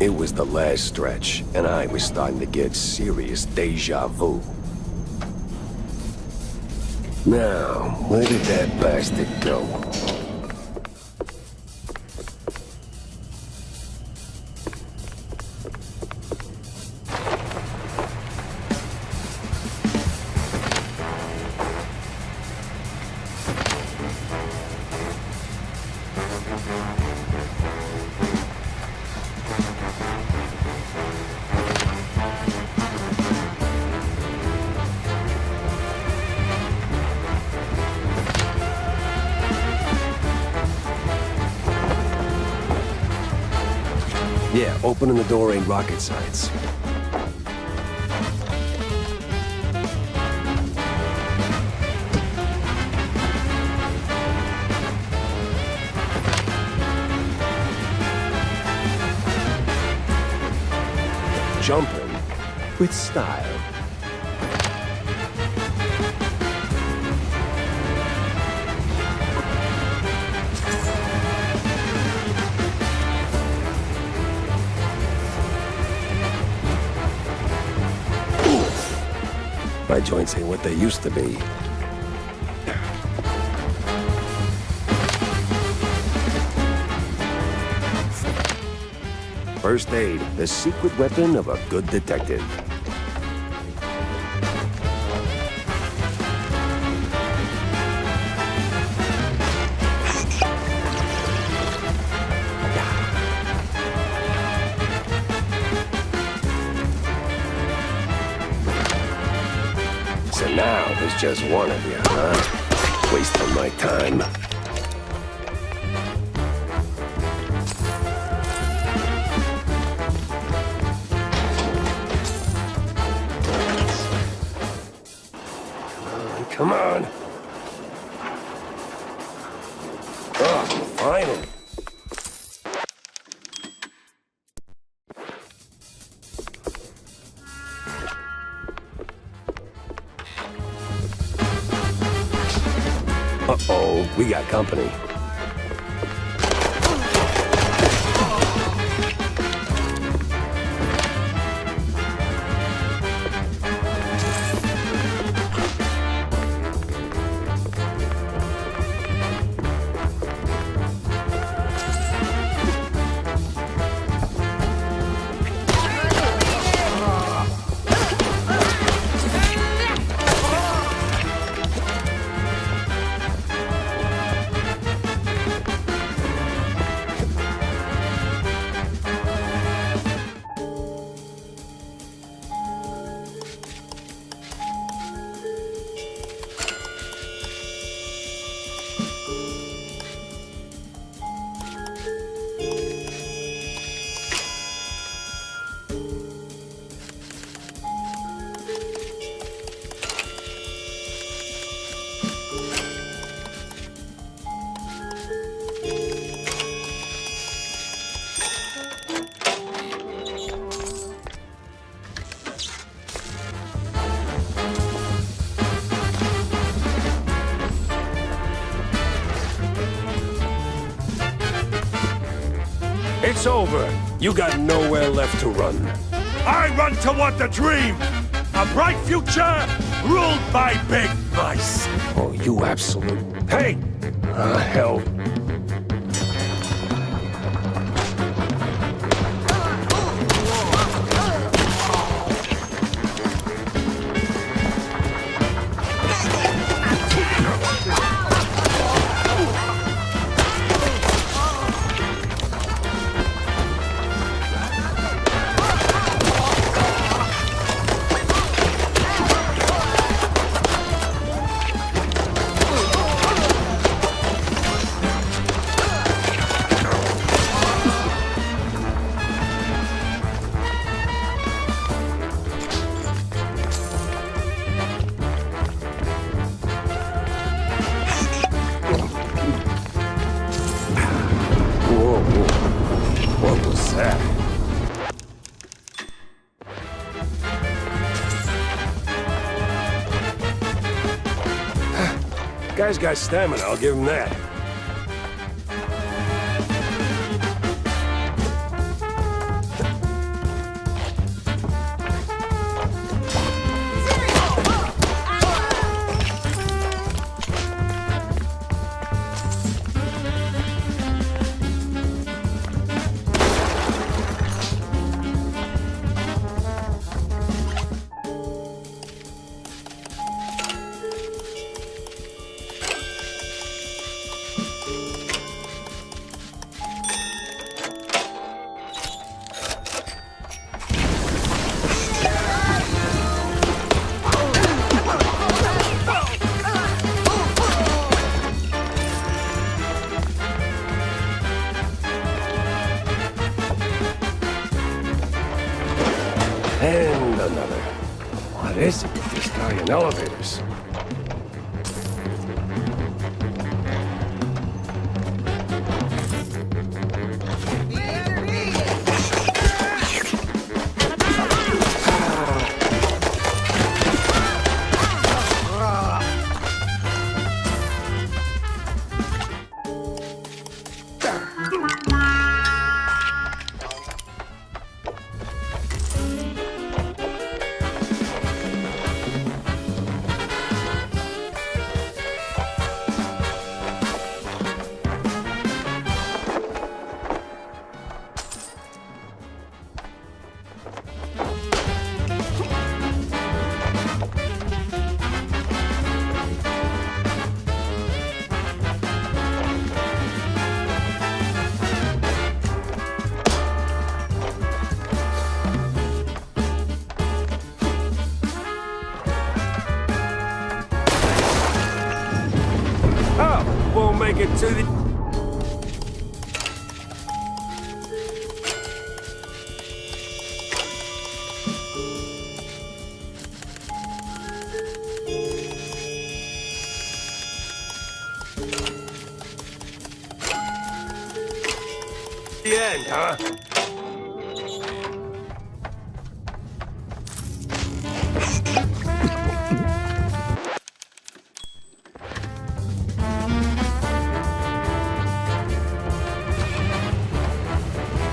It was the last stretch, and I was starting to get serious deja vu. Now, where did that bastard go? Yeah, opening the door ain't rocket science. Jumping with style. My joints ain't what they used to be. First aid, the secret weapon of a good detective. So now there's just one of you, huh? Wasting my time. Come on. Oh, finally. Uh-oh, we got company. It's over. You got nowhere left to run. I run toward the dream! A bright future ruled by big mice! Oh, you absolute... Hey! Hell. What was that? Guy's got stamina, I'll give him that. And another. What is it with this guy in elevators? Won't make it to the... The end, huh?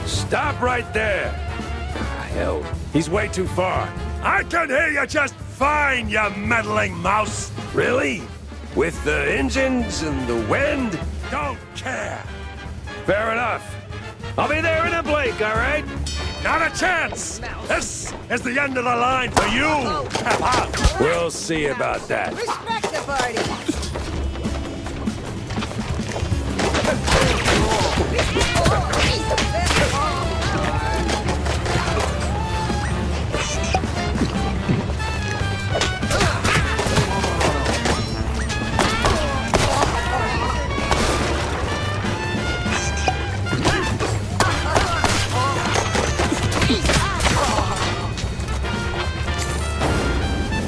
Stop right there! Hell, he's way too far. I can hear you just fine, you meddling mouse! Really? With the engines and the wind? Don't care! Fair enough. I'll be there in a blink, all right? Not a chance! This is the end of the line for you! Pepper! We'll see about that. Respect the party!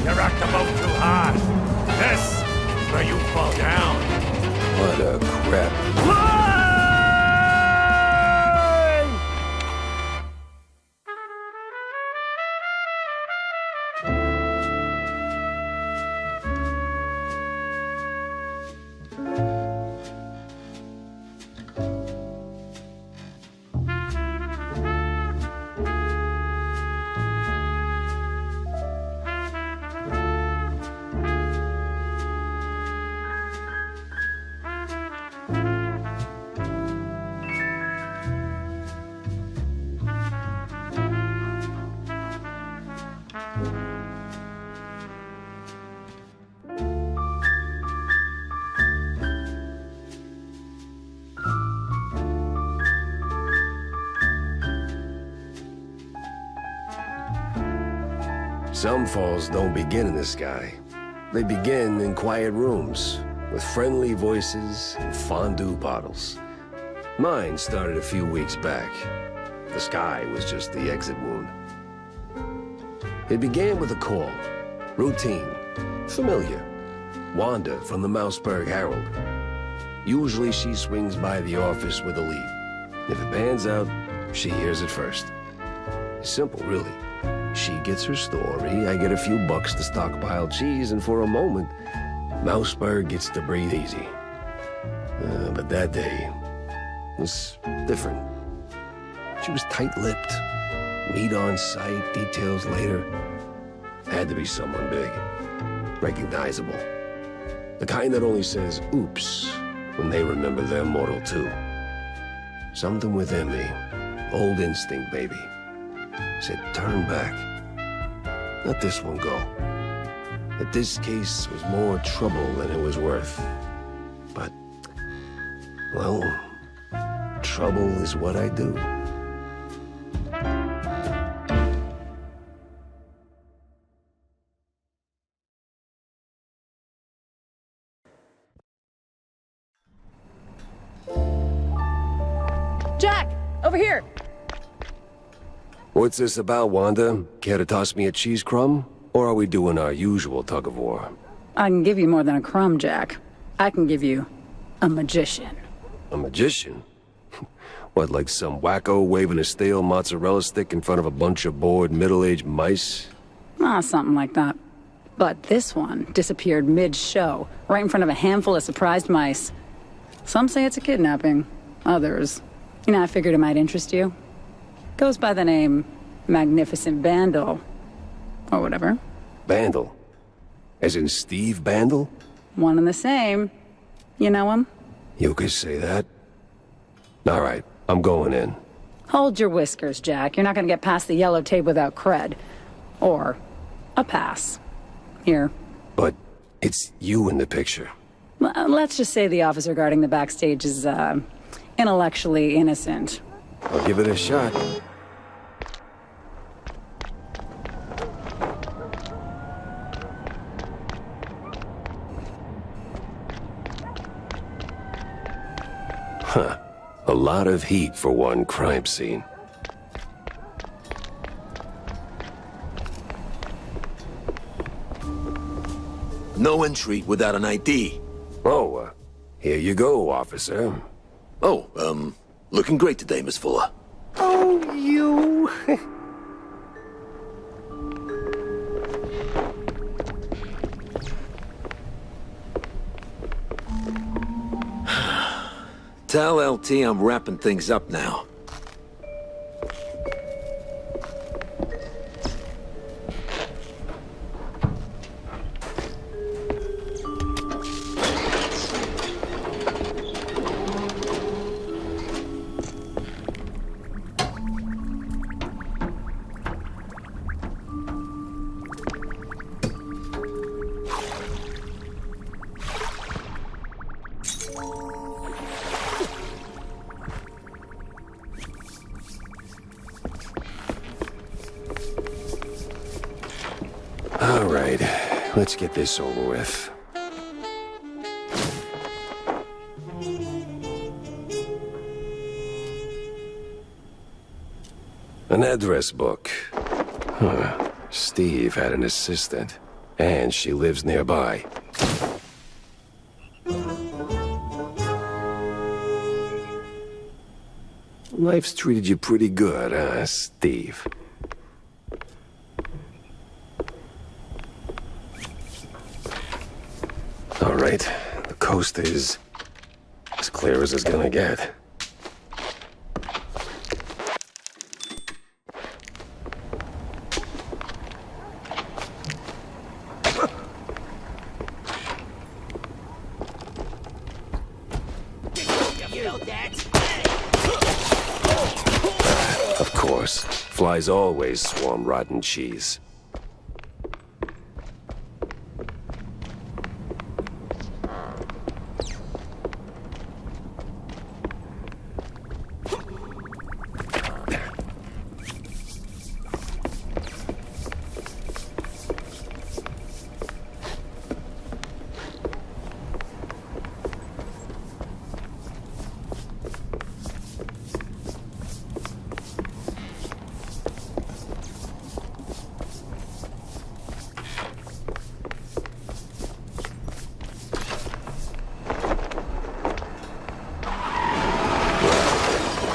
You rocked the boat too hard. This is where you fall down. What a crap. Line! Some falls don't begin in the sky. They begin in quiet rooms, with friendly voices and fondue bottles. Mine started a few weeks back. The sky was just the exit wound. It began with a call. Routine. Familiar. Wanda from the Mouseburg Herald. Usually she swings by the office with a lead. If it pans out, she hears it first. Simple, really. She gets her story, I get a few bucks to stockpile cheese, and for a moment, Mouseburg gets to breathe easy. But that day was different. She was tight-lipped. Meat on sight, details later. Had to be someone big. Recognizable. The kind that only says, oops, when they remember their mortal too. Something within me, old instinct, baby, said turn back. Let this one go. That this case was more trouble than it was worth. But, well, trouble is what I do. Jack, over here. What's this about, Wanda? Care to toss me a cheese crumb? Or are we doing our usual tug-of-war? I can give you more than a crumb, Jack. I can give you a magician. A magician? What, like some wacko waving a stale mozzarella stick in front of a bunch of bored middle-aged mice? Something like that. But this one disappeared mid-show, right in front of a handful of surprised mice. Some say it's a kidnapping. Others, I figured it might interest you. Goes by the name Magnificent Bandle. Or whatever. Bandle? As in Steve Bandle? One and the same. You know him? You could say that. All right, I'm going in. Hold your whiskers, Jack. You're not gonna get past the yellow tape without cred. Or a pass. Here. But it's you in the picture. Let's just say the officer guarding the backstage is, intellectually innocent. I'll give it a shot. Huh. A lot of heat for one crime scene. No entry without an ID. Oh, here you go, officer. Oh, looking great today, Miss Fuller. Oh, you... Tell LT I'm wrapping things up now. All right, let's get this over with. An address book. Huh. Steve had an assistant, and she lives nearby. Life's treated you pretty good, huh, Steve? All right, the coast is as clear as it's gonna get. Of course, flies always swarm rotten cheese.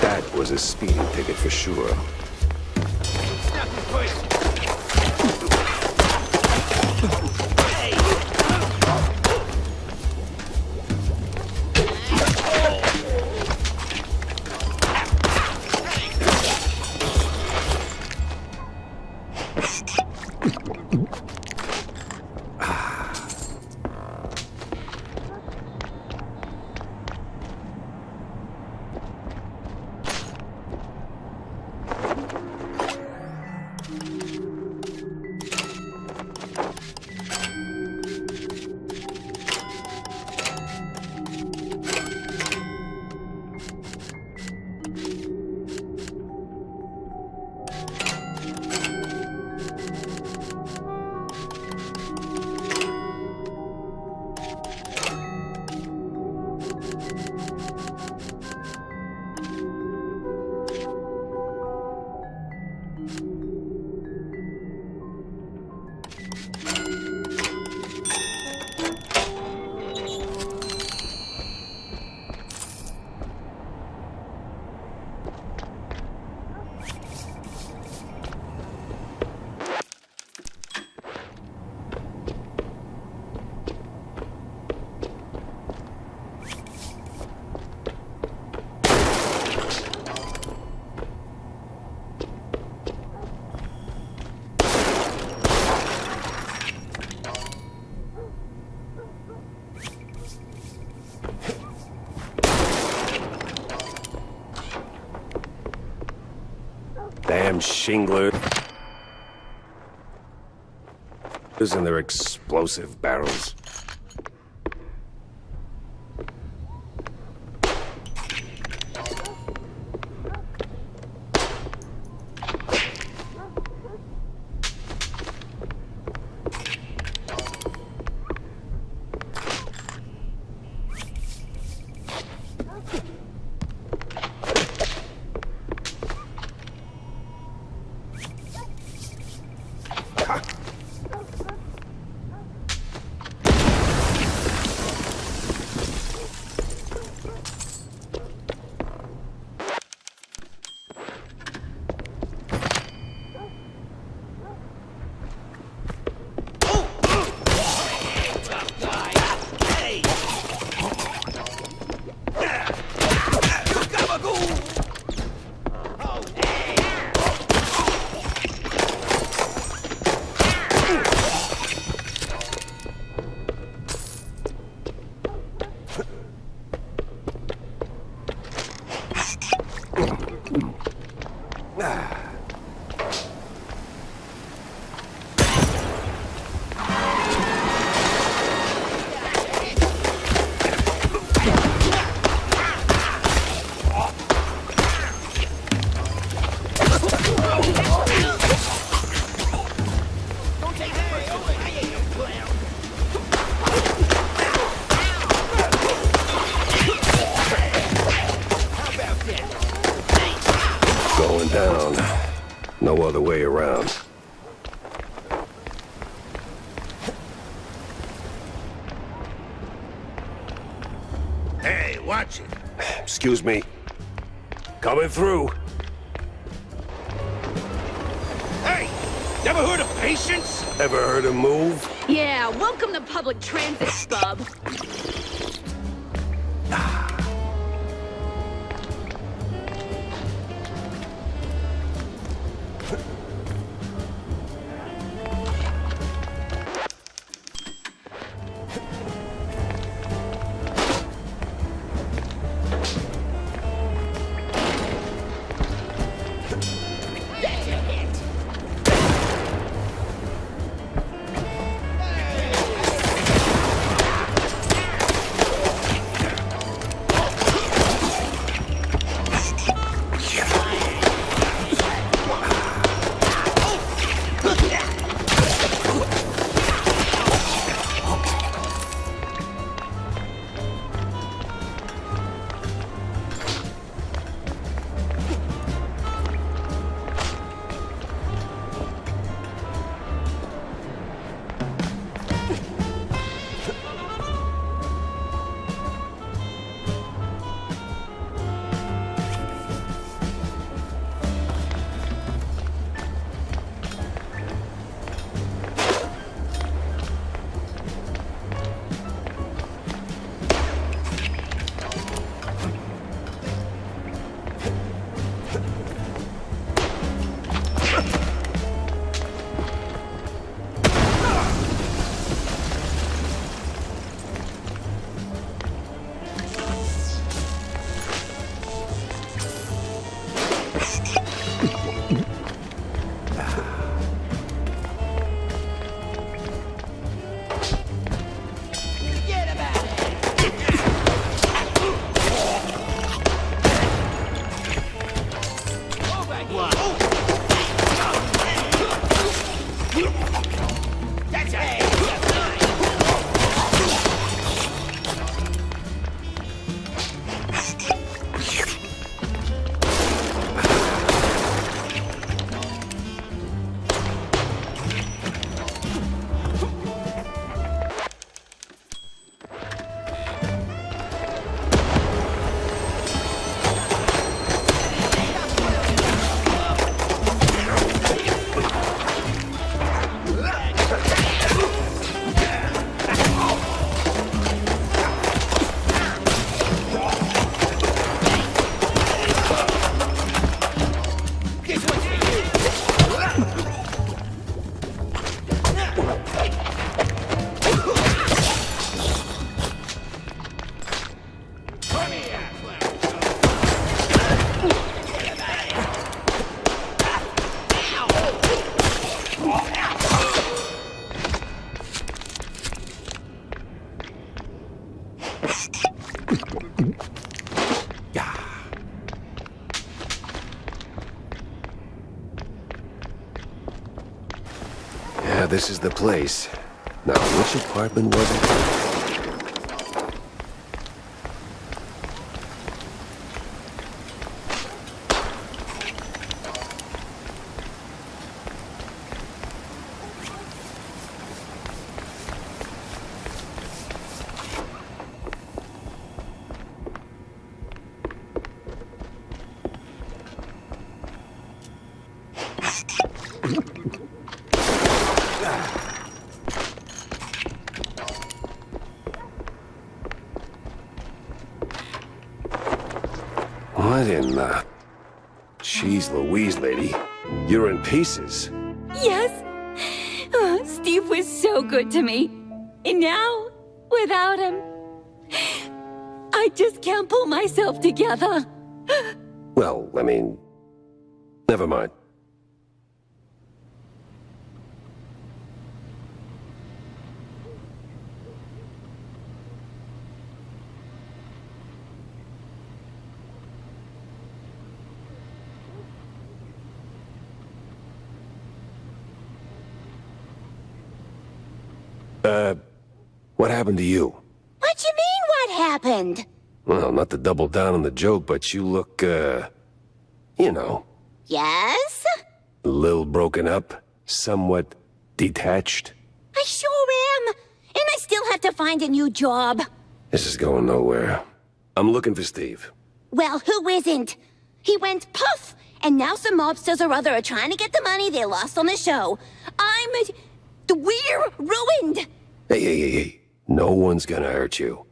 That was a speeding ticket for sure. Damn shinglers and their explosive barrels. Going down. No other way around. Hey, watch it. Excuse me. Coming through. Hey, never heard of patience? Ever heard of move? Yeah, welcome to public transit, bub. Yeah, this is the place. Now, which apartment was it? What in the... Jeez Louise, lady. You're in pieces. Yes. Oh, Steve was so good to me. And now, without him, I just can't pull myself together. Well, I mean... Never mind. What happened to you? What you mean, what happened? Well, not to double down on the joke, but you look, you know, Yes? a little broken up, somewhat detached. I sure am. And I still have to find a new job. This is going nowhere. I'm looking for Steve. Well, who isn't? He went puff, and now some mobsters or other are trying to get the money they lost on the show. We're ruined. Hey. No one's gonna hurt you.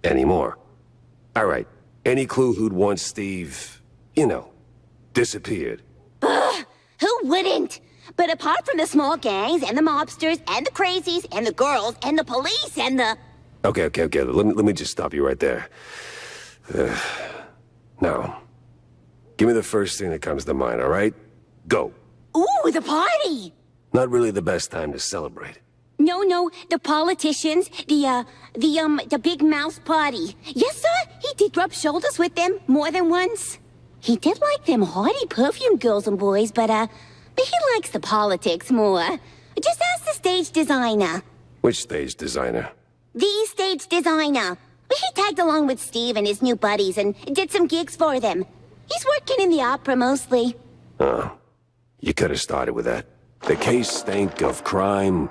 Anymore. All right. Any clue who'd want Steve, you know, disappeared? Who wouldn't? But apart from the small gangs and the mobsters and the crazies and the girls and the police and the... Okay. Let me just stop you right there. Now, give me the first thing that comes to mind, all right? Go. Ooh, the party! Not really the best time to celebrate. No, the politicians, the big mouse party. Yes, sir, he did rub shoulders with them more than once. He did like them haughty perfume girls and boys, but he likes the politics more. Just ask the stage designer. Which stage designer? The stage designer. He tagged along with Steve and his new buddies and did some gigs for them. He's working in the opera mostly. Oh, you could have started with that. The case stank of crime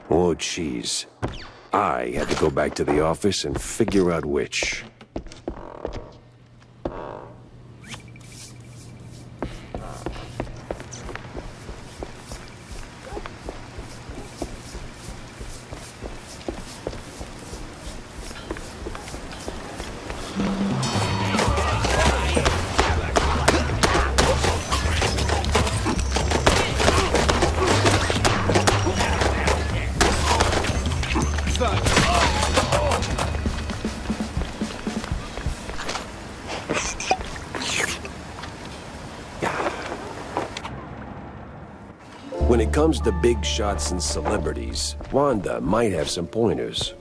or cheese. I had to go back to the office and figure out which. When it comes to big shots and celebrities, Wanda might have some pointers.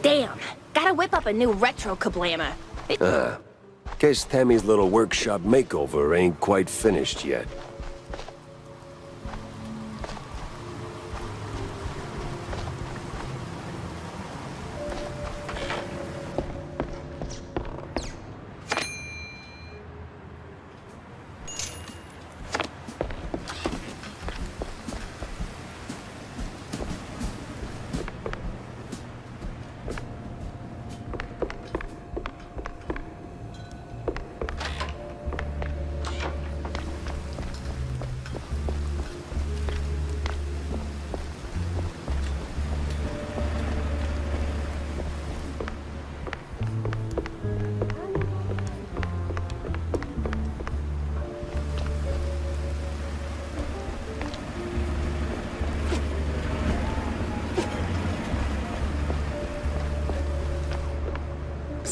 Damn, gotta whip up a new retro kablammer. Guess Tammy's little workshop makeover ain't quite finished yet.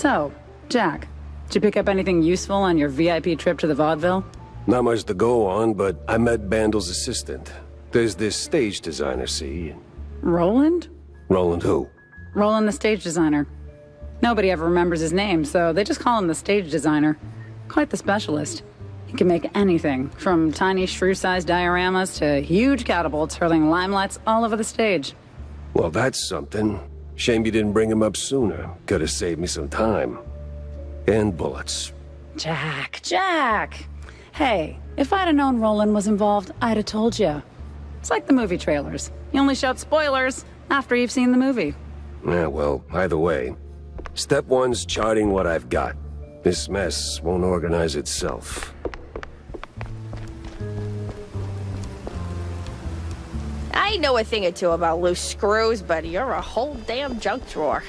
So, Jack, did you pick up anything useful on your VIP trip to the vaudeville? Not much to go on, but I met Bandel's assistant. There's this stage designer, see? Roland? Roland who? Roland the stage designer. Nobody ever remembers his name, so they just call him the stage designer. Quite the specialist. He can make anything, from tiny shrew-sized dioramas to huge catapults hurling limelights all over the stage. Well, that's something. Shame you didn't bring him up sooner. Could have saved me some time. And bullets. Jack! Hey, if I'd have known Roland was involved, I'd have told you. It's like the movie trailers. You only shout spoilers after you've seen the movie. Yeah, well, either way. Step one's charting what I've got. This mess won't organize itself. I know a thing or two about loose screws, but you're a whole damn junk drawer.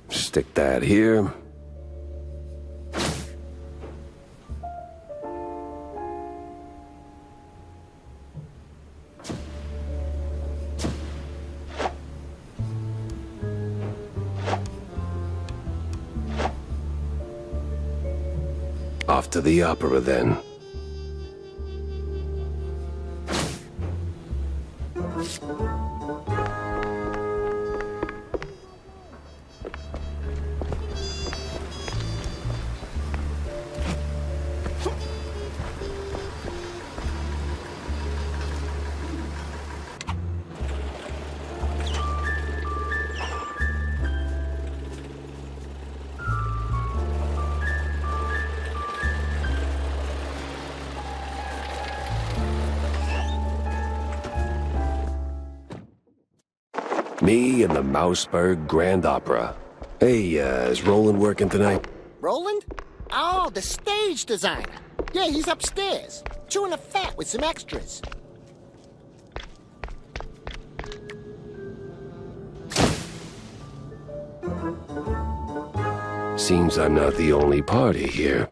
Stick that here. Off to the opera, then. Me and the Mouseburg Grand Opera. Hey, is Roland working tonight? Roland? Oh, the stage designer. Yeah, he's upstairs, chewing a fat with some extras. Seems I'm not the only party here.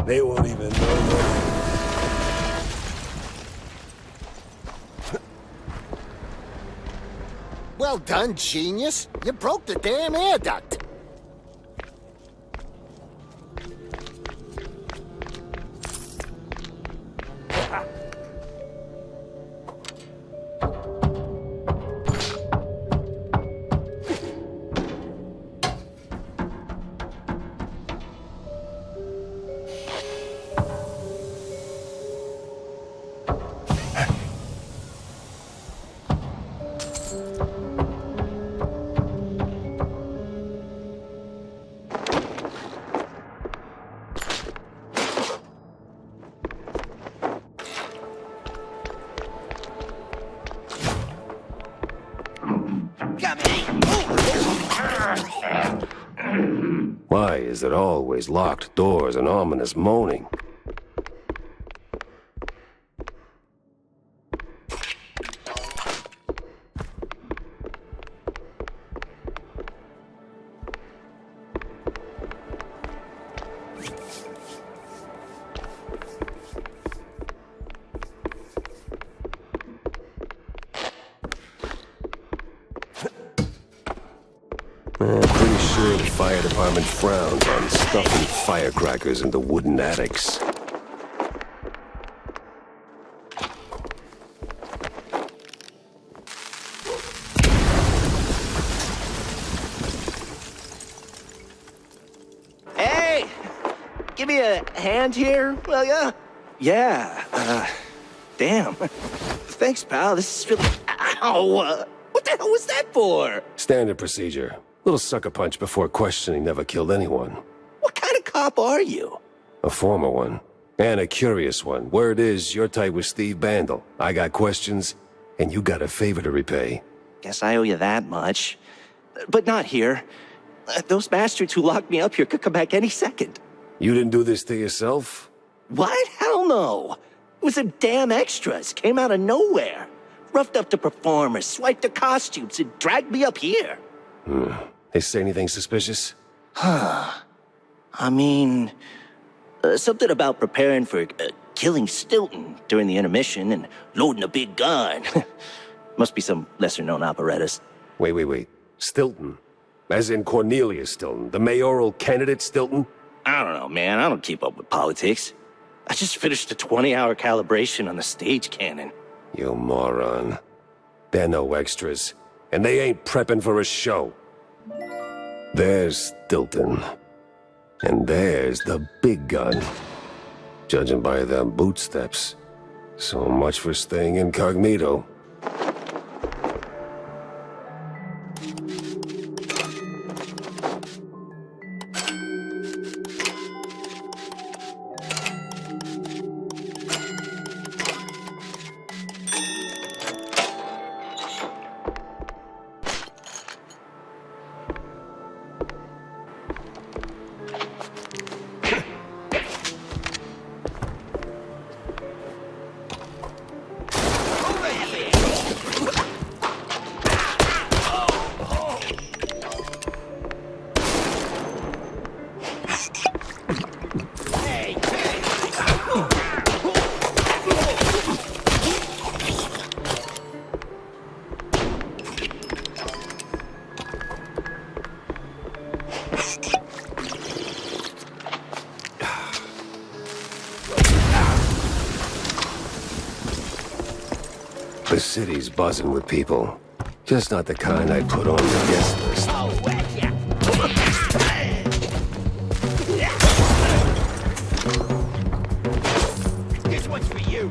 They won't even know. Well done, genius. You broke the damn air duct. Why is it always locked doors and ominous moaning? Pretty sure the fire department frowns on stuffing firecrackers into wooden attics. Hey! Give me a hand here, will ya? Yeah, damn. Thanks, pal. This is really... Ow! What the hell was that for? Standard procedure. Little sucker punch before questioning never killed anyone. What kind of cop are you? A former one. And a curious one. Word is, you're tight with Steve Bandel. I got questions, and you got a favor to repay. Guess I owe you that much. But not here. Those bastards who locked me up here could come back any second. You didn't do this to yourself? What? Hell no. It was them damn extras. Came out of nowhere. Roughed up the performers, swiped their costumes, and dragged me up here. They say anything suspicious? I mean, something about preparing for killing Stilton during the intermission and loading a big gun. Must be some lesser-known apparatus. Wait. Stilton? As in Cornelius Stilton, the mayoral candidate Stilton? I don't know, man. I don't keep up with politics. I just finished a 20-hour calibration on the stage cannon. You moron. They're no extras, and they ain't prepping for a show. There's Stilton. And there's the big gun. Judging by them bootsteps. So much for staying incognito. The city's buzzing with people. Just not the kind I'd put on the guest list. This one's for you.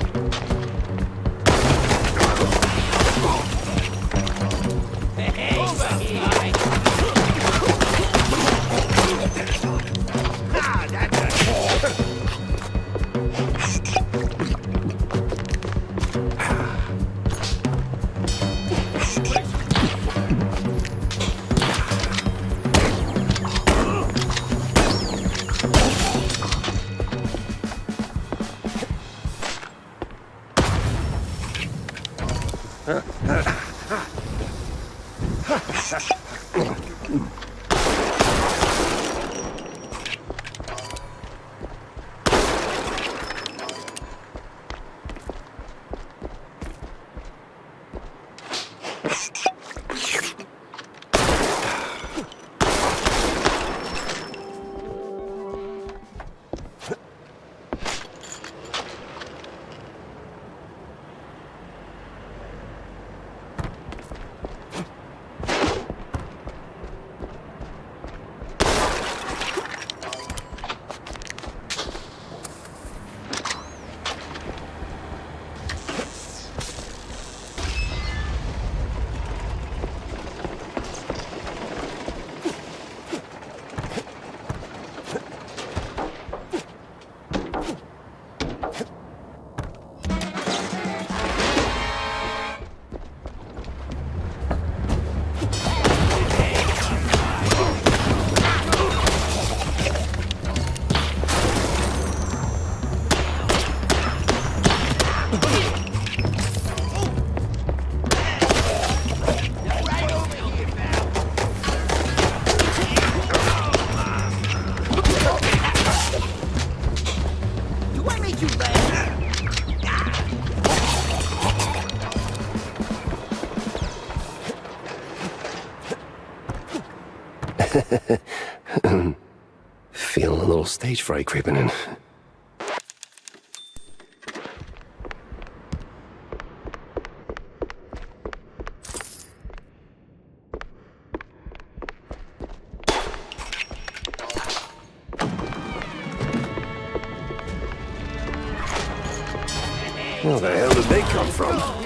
Feeling a little stage fright creeping in. Where the hell did they come from?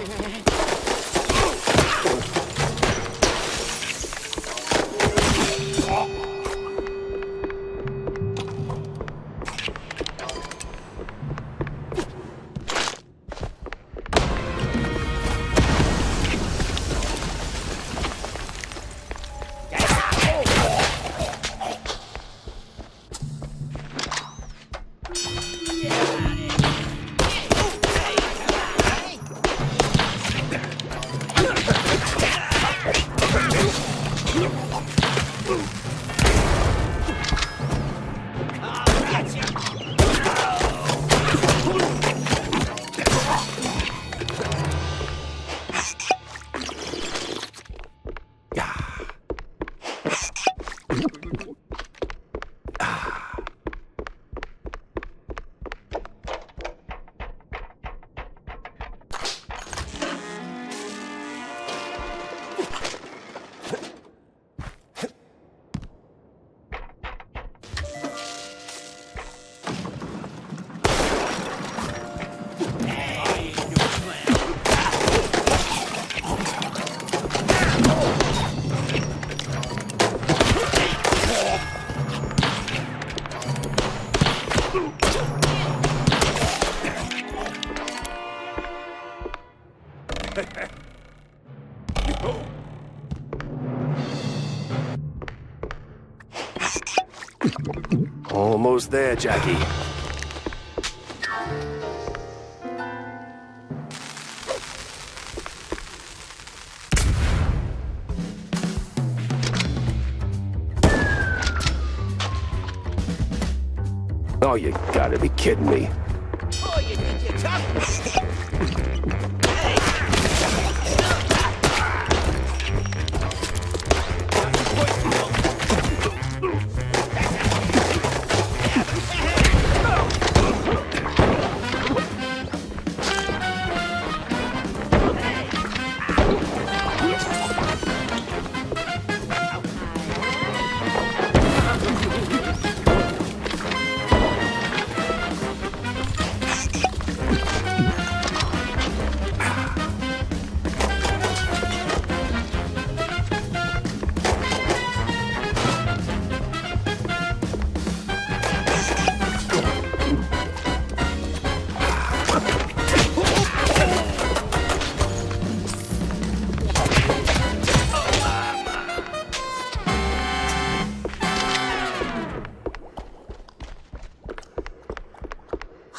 Almost there, Jackie. Oh, you gotta be kidding me. Oh, you think you're tough?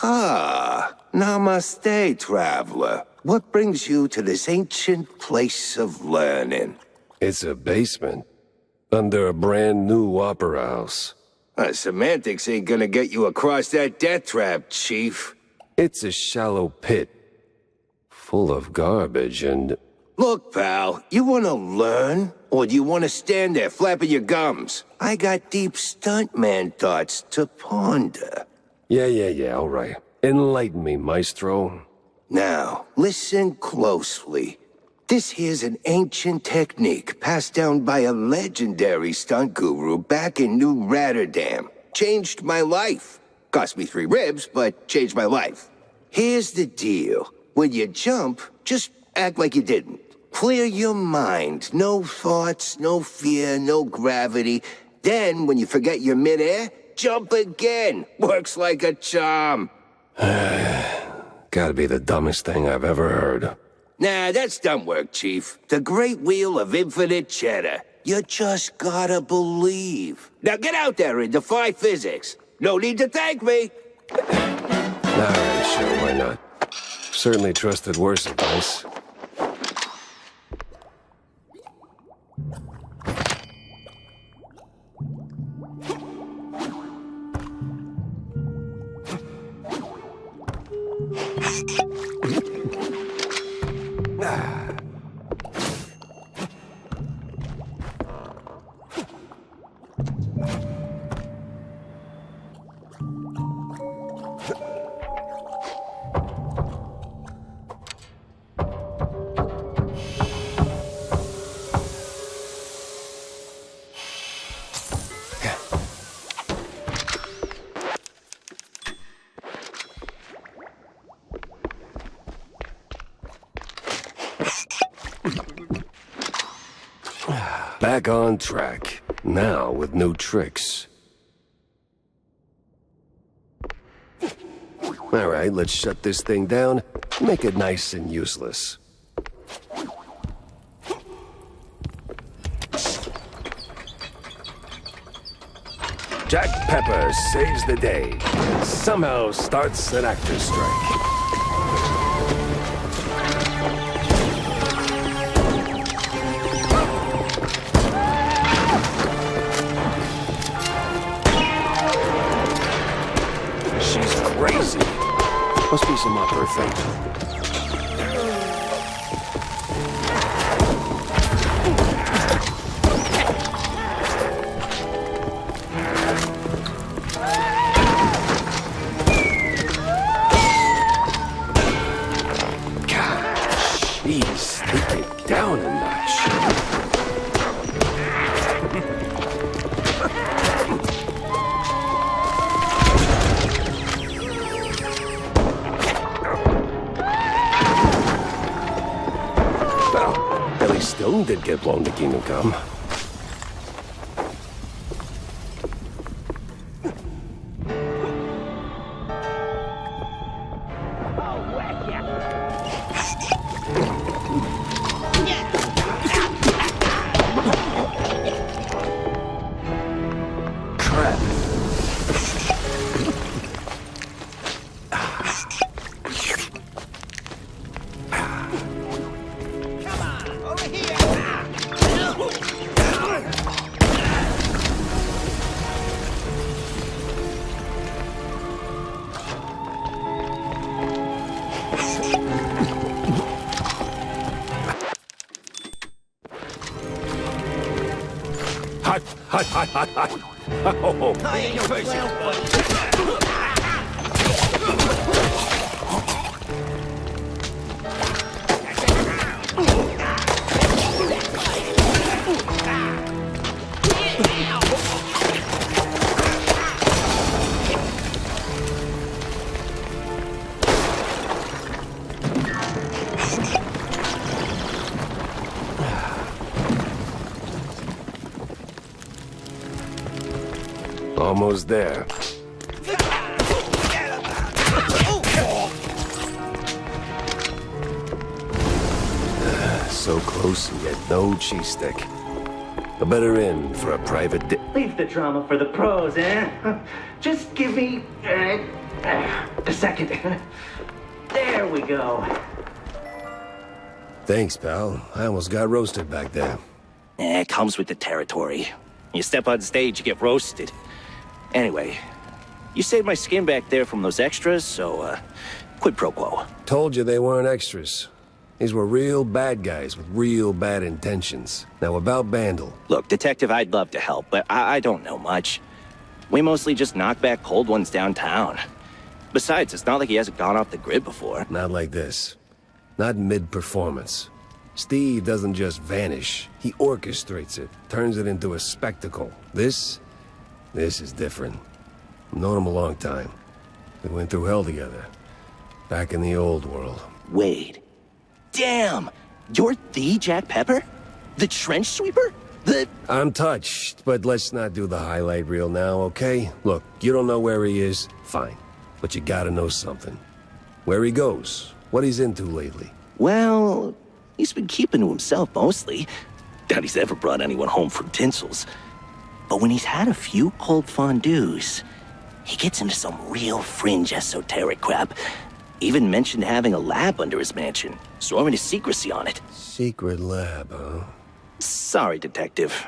Ah, namaste, traveler. What brings you to this ancient place of learning? It's a basement. Under a brand new opera house. Semantics ain't gonna get you across that death trap, Chief. It's a shallow pit. Full of garbage and... Look, pal, you wanna learn? Or do you wanna stand there flapping your gums? I got deep stuntman thoughts to ponder. Yeah, all right. Enlighten me, maestro. Now, listen closely. This here's an ancient technique passed down by a legendary stunt guru back in New Rotterdam. Changed my life. Cost me 3 ribs, but changed my life. Here's the deal. When you jump, just act like you didn't. Clear your mind. No thoughts, no fear, no gravity. Then, when you forget you're midair, jump again. Works like a charm. Gotta be the dumbest thing I've ever heard. Nah, that's dumb work, Chief. The great wheel of infinite cheddar. You just gotta believe. Now get out there and defy physics. No need to thank me. Alright, sure, why not? Certainly trusted worse advice. Back on track, now with new tricks. All right, let's shut this thing down, make it nice and useless. Jack Pepper saves the day, somehow starts an actor's strike. Crazy. Must be some opera thing. Gosh, jeez, take it down a notch. Stone did get blown to Kingdom Come. Crap. Hot, hot, hot, hot, hot. Oh. Almost there. So close and yet no cheese stick. A better end for a private Leave the drama for the pros, eh? Just give me a second. There we go. Thanks, pal. I almost got roasted back there. It comes with the territory. You step on stage, you get roasted. Anyway, you saved my skin back there from those extras, so, quid pro quo. Told you they weren't extras. These were real bad guys with real bad intentions. Now about Bandle. Look, Detective, I'd love to help, but I don't know much. We mostly just knock back cold ones downtown. Besides, it's not like he hasn't gone off the grid before. Not like this. Not mid-performance. Steve doesn't just vanish. He orchestrates it, turns it into a spectacle. This is different. I've known him a long time. We went through hell together. Back in the old world. Wade. Damn! You're the Jack Pepper? The trench sweeper? I'm touched, but let's not do the highlight reel now, okay? Look, you don't know where he is? Fine. But you gotta know something. Where he goes. What he's into lately. Well, he's been keeping to himself mostly. Doubt he's ever brought anyone home from Tinsel's. But when he's had a few cold fondues, he gets into some real fringe esoteric crap. Even mentioned having a lab under his mansion, sworn to secrecy on it. Secret lab, huh? Sorry, Detective,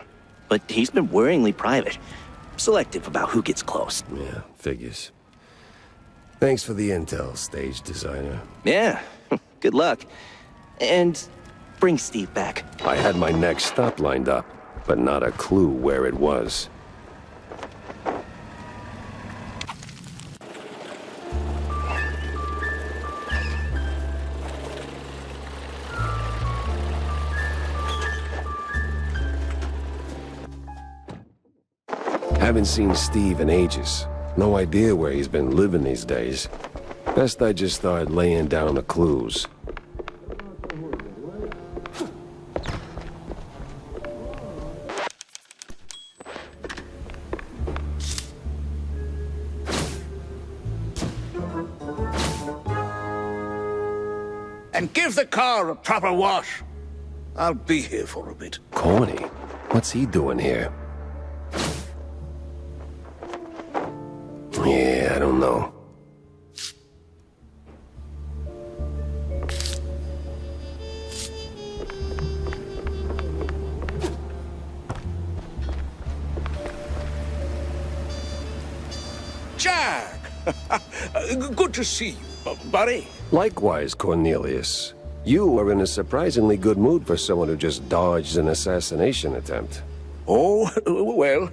but he's been worryingly private. Selective about who gets close. Yeah, figures. Thanks for the intel, stage designer. Yeah, good luck. And bring Steve back. I had my next stop lined up, but not a clue where it was. Haven't seen Steve in ages. No idea where he's been living these days. Best I just start laying down the clues. And give the car a proper wash. I'll be here for a bit. Corny? What's he doing here? Yeah, I don't know. Jack! Good to see you, buddy. Likewise, Cornelius. You are in a surprisingly good mood for someone who just dodged an assassination attempt. Oh, well,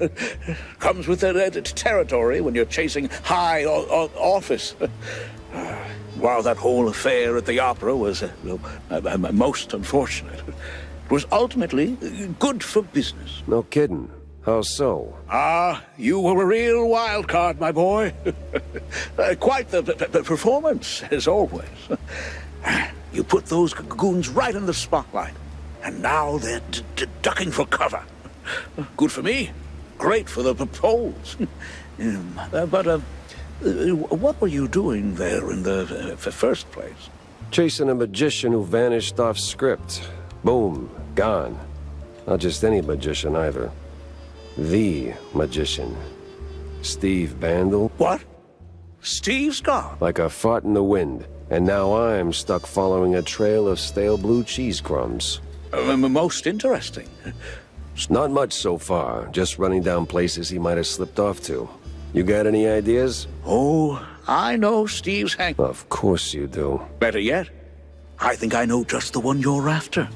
comes with the territory when you're chasing high office. While that whole affair at the opera was most unfortunate, it was ultimately good for business. No kidding. How so? You were a real wild card, my boy. Quite the performance, as always. You put those goons right in the spotlight, and now they're ducking for cover. Good for me. Great for the polls. But what were you doing there in the first place? Chasing a magician who vanished off script. Boom. Gone. Not just any magician, either. The magician. Steve Bandle. What? Steve's gone? Like a fart in the wind. And now I'm stuck following a trail of stale blue cheese crumbs. Most interesting. Not much so far. Just running down places he might have slipped off to. You got any ideas? Oh, I know Steve's hang... Of course you do. Better yet, I think I know just the one you're after.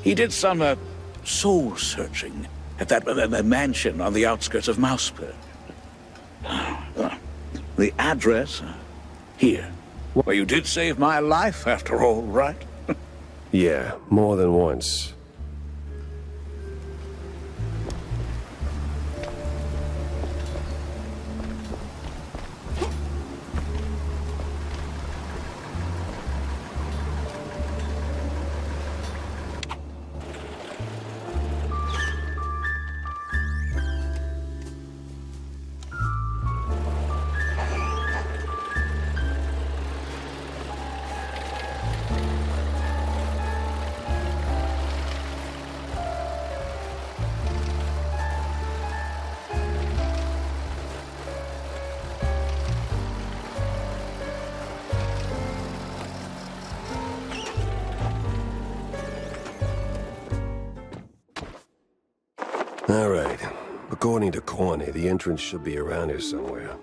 He did some, soul-searching at that mansion on the outskirts of Mousepurg. The address here. Well, you did save my life, after all, right? Yeah, more than once. All right. According to Corny, the entrance should be around here somewhere.